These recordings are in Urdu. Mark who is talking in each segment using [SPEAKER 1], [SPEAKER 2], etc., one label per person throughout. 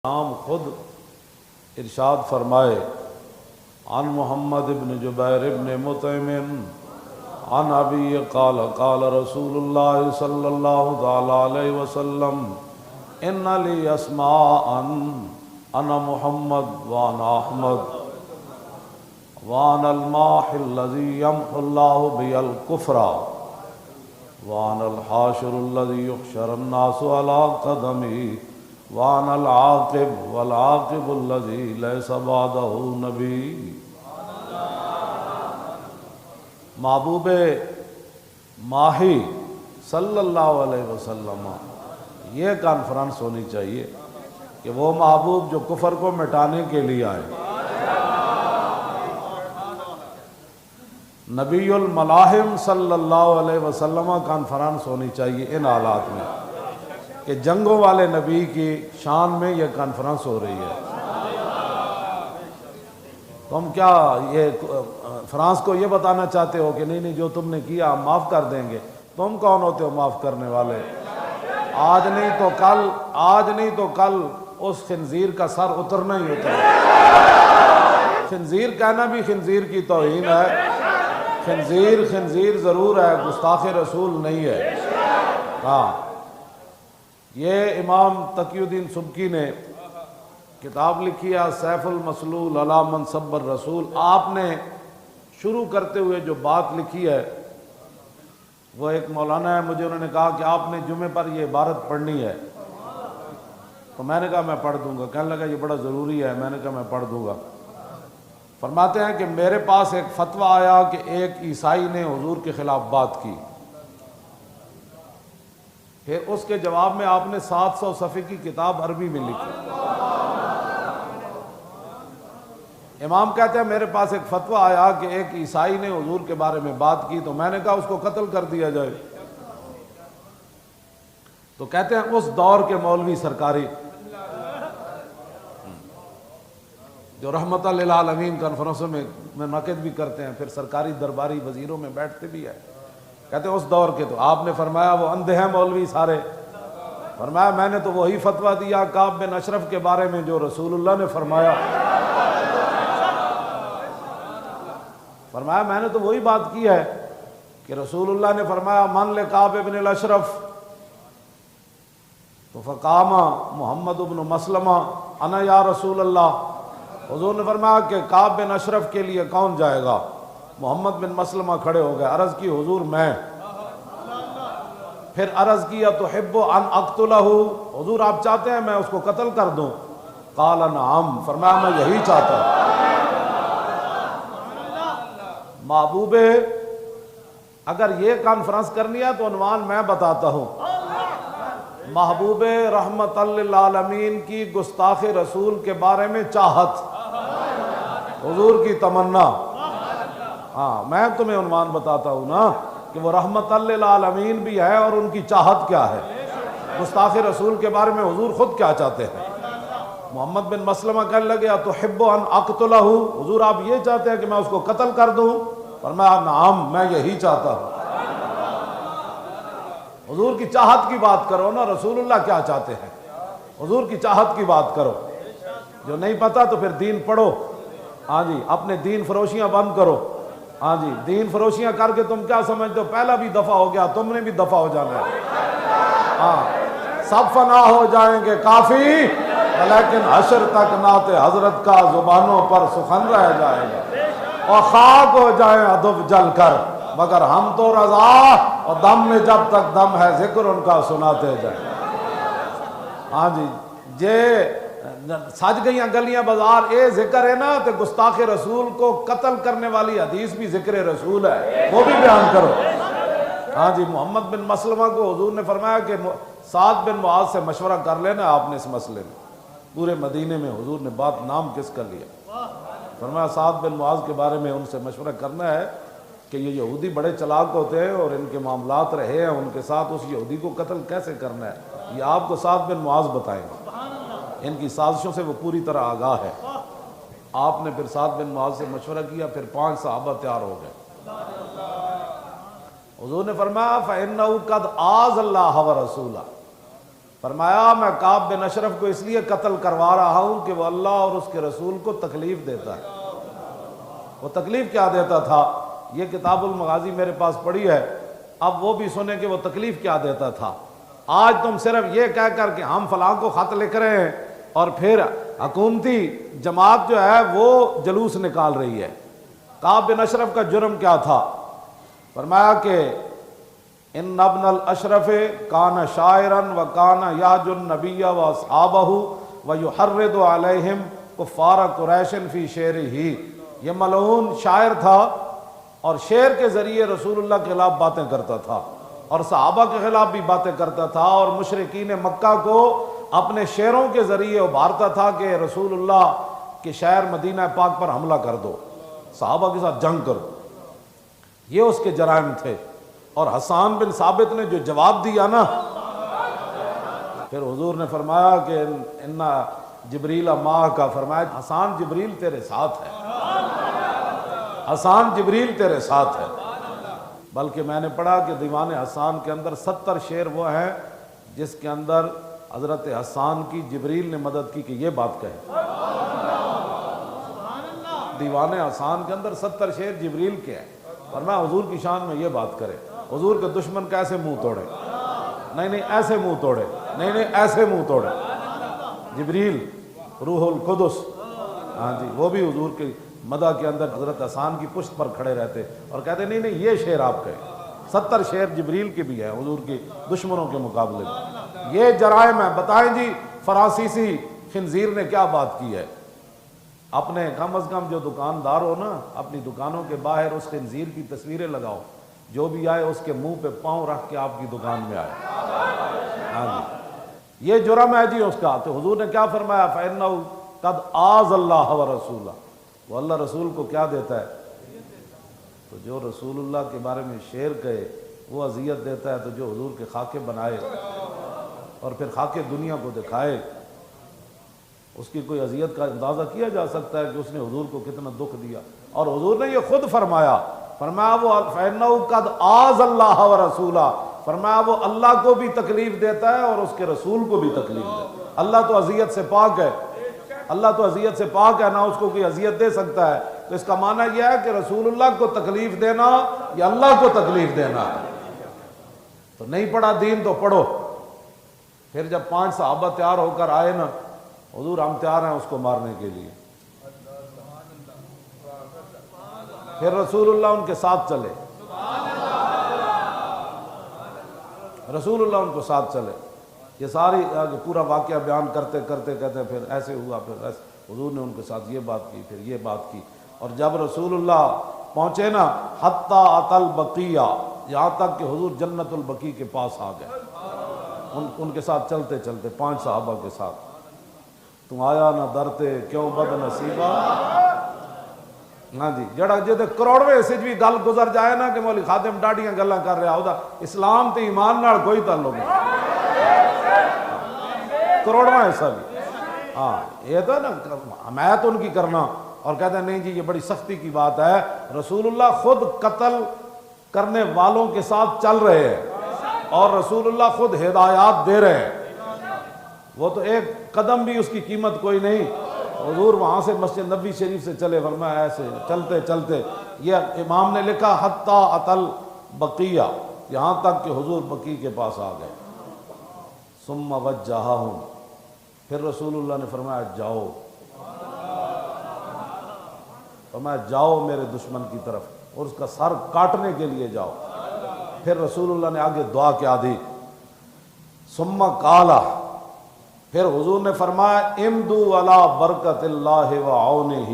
[SPEAKER 1] نام خود ارشاد فرمائے عن محمد بن جبیر بن مطعم عن ابی قال قال رسول اللہ صلی اللہ تعالی علیہ وسلم ان لی اسماء انا محمد وانا احمد وانا الماحی الذی یمحو اللہ بی الکفر وانا الحاشر الذی یحشر الناس علی قدمی وانا العاقب والعاقب الذی لیس بعدہ نبی۔ محبوب ماہی صلی اللہ علیہ وسلم یہ کانفرنس ہونی چاہیے کہ وہ محبوب جو کفر کو مٹانے کے لیے آئے، نبی الملاحم صلی اللہ علیہ وسلم کانفرنس ہونی چاہیے ان حالات میں کہ جنگوں والے نبی کی شان میں یہ کانفرنس ہو رہی ہے۔ تم کیا یہ فرانس کو یہ بتانا چاہتے ہو کہ نہیں جو تم نے کیا ہم معاف کر دیں گے؟ تم کون ہوتے ہو معاف کرنے والے؟ آج نہیں تو کل اس خنزیر کا سر اترنا ہی ہوتا ہے۔ خنزیر کہنا بھی خنزیر کی توہین ہے۔ خنزیر ضرور ہے، گستاخ رسول نہیں ہے۔ ہاں، یہ امام تقی الدین سبکی نے کتاب لکھی ہے سیف المسلول علی من سب الرسول۔ آپ نے شروع کرتے ہوئے جو بات لکھی ہے، وہ ایک مولانا ہے، مجھے انہوں نے کہا کہ آپ نے جمعے پر یہ عبارت پڑھنی ہے، تو میں نے کہا میں پڑھ دوں گا۔ کہنے لگا یہ بڑا ضروری ہے، میں نے کہا میں پڑھ دوں گا۔ فرماتے ہیں کہ میرے پاس ایک فتویٰ آیا کہ ایک عیسائی نے حضور کے خلاف بات کی، پھر اس کے جواب میں آپ نے 700 صفحے کی کتاب عربی میں لکھی۔ امام کہتے ہیں میرے پاس ایک فتویٰ آیا کہ ایک عیسائی نے حضور کے بارے میں بات کی، تو میں نے کہا اس کو قتل کر دیا جائے۔ تو کہتے ہیں اس دور کے مولوی سرکاری جو رحمت للعالمین کانفرنسوں میں منعقد بھی کرتے ہیں، پھر سرکاری درباری وزیروں میں بیٹھتے بھی ہیں، کہتے ہیں اس دور کے، تو آپ نے فرمایا وہ اندھے ہیں مولوی سارے۔ فرمایا میں نے تو وہی فتویٰ دیا کعب بن اشرف کے بارے میں جو رسول اللہ نے فرمایا۔ فرمایا میں نے تو وہی بات کی ہے کہ رسول اللہ نے فرمایا من لکعب بن الاشرف، تو فقام محمد بن مسلمہ انا یا رسول اللہ۔ حضور نے فرمایا کہ کعب بن اشرف کے لیے کون جائے گا؟ محمد بن مسلمہ کھڑے ہو گئے، عرض کی حضور میں۔ پھر عرض کیا تحب ان اقتلہ، حضور آپ چاہتے ہیں میں اس کو قتل کر دوں؟ قال نعم، فرمایا میں یہی چاہتا ہوں۔ محبوب اگر یہ کانفرنس کرنی ہے تو عنوان میں بتاتا ہوں، محبوب رحمت للعالمین کی گستاخ رسول کے بارے میں چاہت، حضور کی تمنا۔ ہاں میں تمہیں عنوان بتاتا ہوں نا کہ وہ رحمت للعالمین بھی ہے اور ان کی چاہت کیا ہے، گستاخ رسول کے بارے میں حضور خود کیا چاہتے ہیں۔ محمد بن مسلمہ کہنے لگے تحب ان اقتلہ، حضور آپ یہ چاہتے ہیں کہ میں اس کو قتل کر دوں؟ فرمایا نعم میں یہی چاہتا ہوں۔ حضور کی چاہت کی بات کرو نا، رسول اللہ کیا چاہتے ہیں، حضور کی چاہت کی بات کرو۔ جو نہیں پتا تو پھر دین پڑھو، ہاں جی، اپنے دین فروشیاں بند کرو۔ ہاں جی، دین فروشیاں کر کے تم کیا سمجھتے ہو پہلا بھی دفع ہو گیا، تم نے بھی دفع ہو جانا ہے۔ ہاں سب فنا ہو جائیں گے کافی، لیکن حشر تک نعت حضرت کا زبانوں پر سخن رہ جائے گا، اور خاک ہو جائیں ادب جل کر، مگر ہم تو رضا، اور دم میں جب تک دم ہے ذکر ان کا سناتے جائیں۔ ہاں جی، جے سج گئیاں گلیاں بازار اے ذکر ہے نا، تو گستاخ رسول کو قتل کرنے والی حدیث بھی ذکر رسول ہے، وہ بھی بیان کرو۔ ہاں جی، محمد بن مسلمہ کو حضور نے فرمایا کہ سعد بن معاذ سے مشورہ کر لینا آپ نے اس مسئلے میں۔ پورے مدینے میں حضور نے بات نام کس کا لیا؟ فرمایا سعد بن معاذ کے بارے میں ان سے مشورہ کرنا ہے کہ یہ یہودی بڑے چلاک ہوتے ہیں اور ان کے معاملات رہے ہیں، ان کے ساتھ اس یہودی کو قتل کیسے کرنا ہے، یہ آپ کو سعد بن معاذ بتائیں گے۔ ان کی سازشوں سے وہ پوری طرح آگاہ ہے۔ آپ نے پھر سعد بن معاذ سے مشورہ کیا، پھر 5 صحابہ تیار ہو گئے۔ حضور نے فرمایا فَإِنَّهُ قَدْ آذَ اللَّهَ وَرَسُولَهُ، فرمایا میں کعب بن اشرف کو اس لیے قتل کروا رہا ہوں کہ وہ اللہ اور اس کے رسول کو تکلیف دیتا ہے۔ وہ تکلیف کیا دیتا تھا؟ یہ کتاب المغازی میرے پاس پڑھی ہے، اب وہ بھی سنیں کہ وہ تکلیف کیا دیتا تھا۔ آج تم صرف یہ کہہ کر کہ ہم فلاں کو خط لکھ رہے ہیں اور پھر حکومتی جماعت جو ہے وہ جلوس نکال رہی ہے۔ کعب بن اشرف کا جرم کیا تھا؟ فرمایا کہ ان ابن الاشرف کان شاعرا وکان یاج النبی واصحابہ ویحرض علیہم کفار قریش فی شعرہ۔ یہ ملعون شاعر تھا اور شعر کے ذریعے رسول اللہ کے خلاف باتیں کرتا تھا اور صحابہ کے خلاف بھی باتیں کرتا تھا اور مشرکین مکہ کو اپنے شعروں کے ذریعے ابھارتا تھا کہ رسول اللہ کے شہر مدینہ پاک پر حملہ کر دو، صحابہ کے ساتھ جنگ کرو۔ یہ اس کے جرائم تھے۔ اور حسان بن ثابت نے جو جواب دیا نا، پھر حضور نے فرمایا کہ ان جبریل ماہ کا، فرمایا حسان جبریل تیرے ساتھ ہے، حسان جبریل تیرے ساتھ ہے۔ بلکہ میں نے پڑھا کہ دیوان حسان کے اندر 70 شعر وہ ہیں جس کے اندر حضرت حسان کی جبریل نے مدد کی کہ یہ بات کہے۔ دیوان حسان کے اندر 70 شعر جبریل کے ہیں، فرمایا حضور کی شان میں یہ بات کرے۔ حضور کے دشمن کیسے منہ توڑے؟ نہیں ایسے منہ توڑے، نہیں ایسے منہ توڑے۔ جبریل روح القدس، ہاں جی، وہ بھی حضور کی مدح کے اندر حضرت حسان کی پشت پر کھڑے رہتے اور کہتے نہیں یہ شعر آپ کہیں۔ 70 شعر جبریل کے بھی ہیں حضور کے دشمنوں کے مقابلے میں۔ یہ جرائم ہے۔ بتائیں جی فرانسیسی خنزیر نے کیا بات کی ہے؟ اپنے کم از کم جو دکاندار ہو نا، اپنی دکانوں کے باہر اس خنزیر کی تصویریں لگاؤ، جو بھی آئے اس کے منہ پہ پاؤں رکھ کے آپ کی دکان میں آئے۔ ہاں جی، یہ جرم ہے جی اس کا۔ تو حضور نے کیا فرمایا؟ فَإِنَّهُ قَدْ آذَ اللَّهَ وَرَسُولَهُ، وہ اللہ رسول کو کیا دیتا ہے؟ تو جو رسول اللہ کے بارے میں شعر کہے وہ اذیت دیتا ہے، تو جو حضور کے خاکے بنائے اور پھر خاکے دنیا کو دکھائے، اس کی کوئی اذیت کا اندازہ کیا جا سکتا ہے کہ اس نے حضور کو کتنا دکھ دیا؟ اور حضور نے یہ خود فرمایا وہ فَإِنَّهُ قَدْ آذَ اللَّهَ وَرَسُولَهُ، فرمایا وہ اللہ کو بھی تکلیف دیتا ہے اور اس کے رسول کو بھی تکلیف دیتا ہے۔ اللہ تو اذیت سے پاک ہے، اللہ تو اذیت سے پاک ہے، نہ اس کو کوئی اذیت دے سکتا ہے۔ تو اس کا معنی یہ ہے کہ رسول اللہ کو تکلیف دینا یا اللہ کو تکلیف دینا ہے۔ تو نہیں پڑھا دین تو پڑھو۔ پھر جب 5 صحابہ تیار ہو کر آئے نا، حضور ہم تیار ہیں اس کو مارنے کے لیے، پھر رسول اللہ ان کے ساتھ چلے، رسول اللہ ان کو ساتھ چلے۔ یہ ساری پورا واقعہ بیان کرتے کرتے کہتے ہیں پھر ایسے ہوا، پھر ایسے، حضور نے ان کے ساتھ یہ بات کی، پھر یہ بات کی۔ اور جب رسول اللہ پہنچے نا حتی اتی البقیہ، یہاں تک کہ حضور جنت البقیع کے پاس آ گئے ان کے ساتھ چلتے چلتے 5 صحابہ کے ساتھ۔ تم آیا نہ درتے کیوں بد نصیبہ، ہاں جی، جڑا جے کروڑویں سچ بھی گل گزر جائے نا کہ مولی خادم ڈاڈیاں گلاں کر رہا ہودا، اسلام تے ایمان نال کوئی تعلق نہیں، کروڑواں حصہ بھی۔ ہاں یہ تو نا حمایت ان کی کرنا اور کہتے ہیں نہیں جی یہ بڑی سختی کی بات ہے۔ رسول اللہ خود قتل کرنے والوں کے ساتھ چل رہے ہیں اور رسول اللہ خود ہدایات دے رہے ہیں، وہ تو ایک قدم بھی اس کی قیمت کوئی نہیں۔ حضور وہاں سے مسجد نبی شریف سے چلے، فرمایا ایسے چلتے چلتے، یہ امام نے لکھا حتی اتی البقیہ، یہاں تک کہ حضور بقیع کے پاس آ گئے۔ ثم وجہہم، پھر رسول اللہ نے فرمایا جاؤ، فرمایا جاؤ میرے دشمن کی طرف اور اس کا سر کاٹنے کے لیے جاؤ۔ پھر رسول اللہ نے آگے دعا کیا دی، ثم قال، پھر حضور نے فرمایا امدو علی برکت اللہ وعونہ،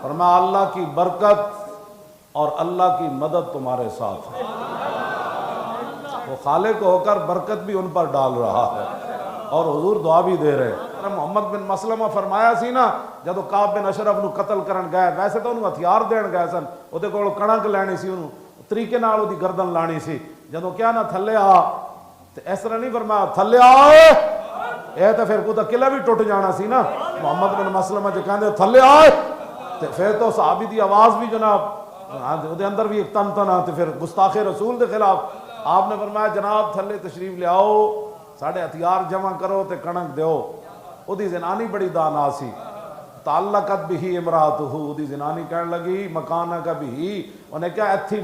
[SPEAKER 1] فرمایا اللہ کی برکت اور اللہ کی مدد تمہارے ساتھ ہے۔ وہ خالق ہو کر برکت بھی ان پر ڈال رہا ہے اور حضور دعا بھی دے رہے ہیں۔ محمد بن مسلمہ فرمایا سی نا جدو کعب بن اشرف نو قتل کرن گئے، ویسے تو انہوں ہتھیار دین گئے سن، وہ کول کڑک لینی سی، انہوں طریقے نال دی گردن لانی سی، جدو کیا نا تھلے آ، تو اس طرح نہیں فرمایا تھلے آئے، اے تو پھر کوئی قلعہ بھی ٹوٹ جانا سی نا۔ محمد بن مسلمہ جو کہندے تھلے آئے، تو پھر تو صحابی دی آواز بھی جناب دے اندر بھی ایک تن تن آتے، پھر گستاخ رسول دے خلاف آپ نے فرمایا جناب تھلے تشریف لے آؤ، ساڑھے ہتھیار جمع کرو تے کنک دیو. اودی زنانی بڑی دانا سی. تعلقت بھی امراتہ, اودی زنانی کہنے لگی مکانک بھی, انہیں کیا ایتھی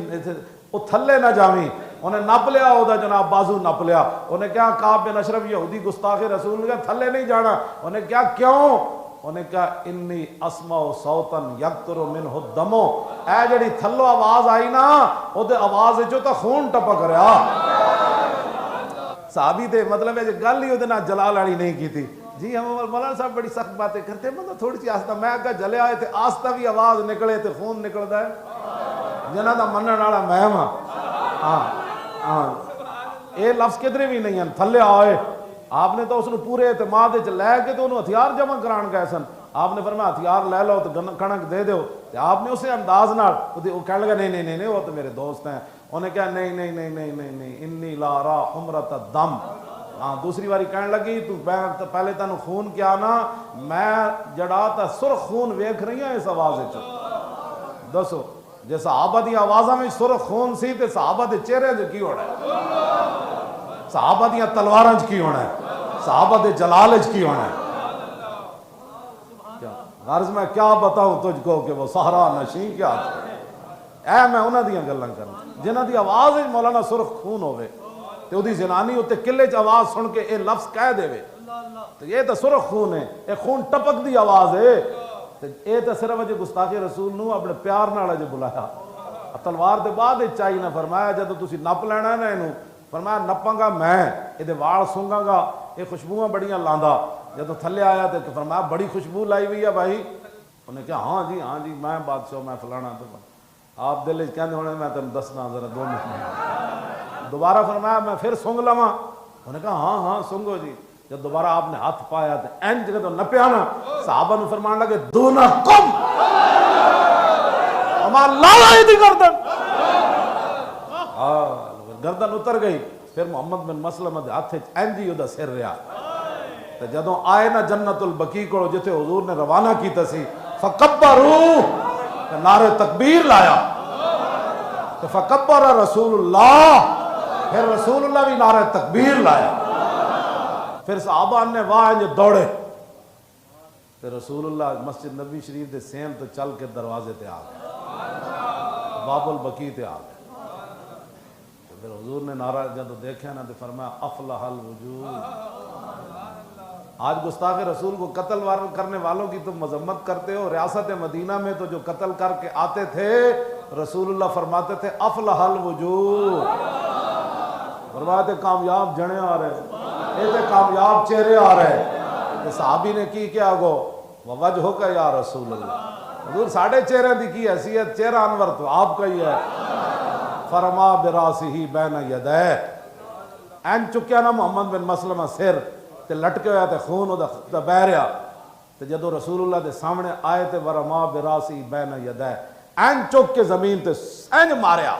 [SPEAKER 1] وہ تھلے نہ جاویں, انہیں نپ لیا اودا جناب بازو نپ لیا. انہیں کیا کعب بن اشرف یہودی گستاخ رسول نے کہا تھلے نہیں جانا. انہیں کیا کیوں؟ انہیں کہا انی اسمع صوتن یقطر منہ الدم, اے جڑی تھلو آواز آئی نا او دے آواز وچوں تا خون ٹپک رہا. صحابی دے مطلب ہے گل ہی او دے نال جلال والی نہیں کیتی. جی ہم مولانا صاحب بڑی سخت باتیں کرتے ہیں, مطلب تھوڑی سی آستہ, میں کہا جلے آئے تھے آستہ بھی آواز نکلے تے خون نکلدا ہے, جنہاں دا منن والا میں ہاں. ہاں اے لفظ کدھر بھی نہیں ہیں تھلے آئے. آپ نے تو اس نے پورے اعتماد وچ لے کے تو انہوں ہتھیار جمع کران گئے سن. آپ نے فرمایا ہتھیار لے لو تو کنک دے دیو. آپ نے اسے انداز نال وہ کہنے لگا نہیں وہ تو میرے دوست ہیں. انہیں کہا نہیں انی لا ارا حمرۃ الدم. ہاں دوسری باری کہنے لگی تو پہلے تینوں خون کیا نا, میں جڑا تا سرخ خون ویکھ رہی ہوں اس آواز وچ. دسو جے صحابہ دی آوازاں وچ سرخ خون سی تے صحابہ دے چہرے وچ کی ہونا ہے؟ صحابہ دیاں تلواراں وچ کی ہونا ہے؟ صحابہ دے جلال وچ کی ہونا ہے؟ غرض میں کیا بتاؤں تجھ کو کہ وہ صحرا نشین کیا تھے. اے میں انہاں دیاں گلاں کرنا جنہاں دی آواز وچ مولانا سرخ خون ہوے تے اودی زنانی اُتے قلعے چ آواز سن کے اے لفظ کہہ دے تے یہ تے سرخ خون ہے, اے خون ٹپک دی آواز ہے. تے اے تے صرف اج گستاخی رسول نو اپنے پیار نال اج بلایا. تلوار دے بعد چائی نہ فرمایا جدوں تسی نپ لینا ہے نا اینو, فرمایا نپاں گا میں, یہ وال سونگاں گا, یہ خوشبوواں بڑیاں لاندا. جدوں تھلے آیا تو فرمایا بڑی خوشبو لائی ہوئی ہے بھائی. انہیں کہا ہاں جی میں بادشاہ میں فلانا. تو آپ دل وچ کہندے ہونے میں تینوں دسنا ذرا 2 منٹ. دوبارہ فرمایا میں پھر سونگ لواں. انہیں کہا ہاں سونگو جی. جب دوبارہ آپ نے ہاتھ پایا تو اینج جدوں نپیا نا صحابہ نے فرمان لگے دونکم اما لائی دی گردن اتر گئی. پھر محمد بن مسلمہ دے ہاتھ اینج ہی دا سر رہا. تو جدوں آئے نا جنت البقیع کو جتے حضور نے روانہ کیتا سی, فکبروا نعرے تکبیر لایا. تو فکبر رسول اللہ, پھر رسول اللہ بھی نعرہ تکبیر لایا. پھر صحابہ نے واہ دوڑے. پھر رسول اللہ مسجد نبی شریف دے سین تو چل کے دروازے تے آ گئے, باب البقیع تے آ گئے. پھر حضور نے نعرہ جب دیکھا نا تو فرمایا افلح الوجود. آج گستاخ رسول کو قتل کرنے والوں کی تم مذمت کرتے ہو. ریاست مدینہ میں تو جو قتل کر کے آتے تھے رسول اللہ فرماتے تھے افلح الوجود. فرماتے کامیاب جنے آ رہے, یہ کامیاب چہرے آ رہے. تو صحابی نے کی کیا گو وجہ کا یا رسول اللہ, حضور ساڑھے چہرے دی کی حیثیت, چہرہ انور تو آپ کا ہی ہے. فرما براسہ بین یدہ, این چکیا نا محمد بن مسلمہ سر تے لٹکے ہویا تے خون دا بہ رہا. تے جدو رسول اللہ دے سامنے آئے تے ورما براسہ بین یدہ, این چک کے زمین تے این ماریا.